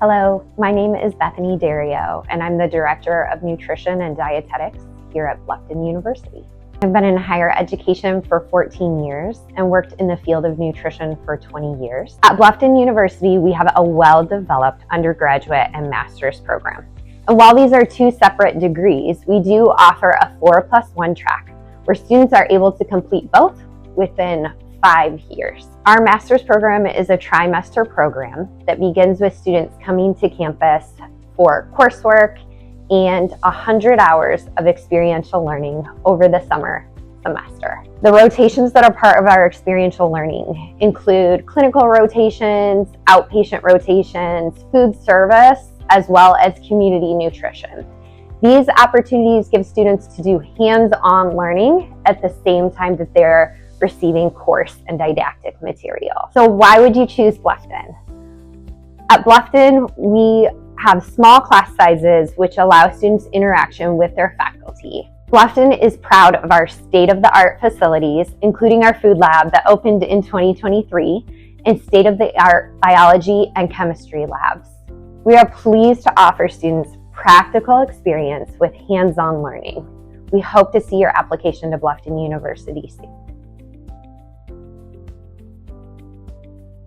Hello, my name is Bethany Dario, and I'm the Director of Nutrition and Dietetics here at Bluffton University. I've been in higher education for 14 years and worked in the field of nutrition for 20 years. At Bluffton University, we have a well-developed undergraduate and master's program. And while these are two separate degrees, we do offer a 4+1 track where students are able to complete both within 5 years. Our master's program is a trimester program that begins with students coming to campus for coursework and 100 hours of experiential learning over the summer semester. The rotations that are part of our experiential learning include clinical rotations, outpatient rotations, food service, as well as community nutrition. These opportunities give students to do hands-on learning at the same time that they're receiving course and didactic material. So why would you choose Bluffton? At Bluffton, we have small class sizes which allow students interaction with their faculty. Bluffton is proud of our state-of-the-art facilities, including our food lab that opened in 2023 and state-of-the-art biology and chemistry labs. We are pleased to offer students practical experience with hands-on learning. We hope to see your application to Bluffton University soon.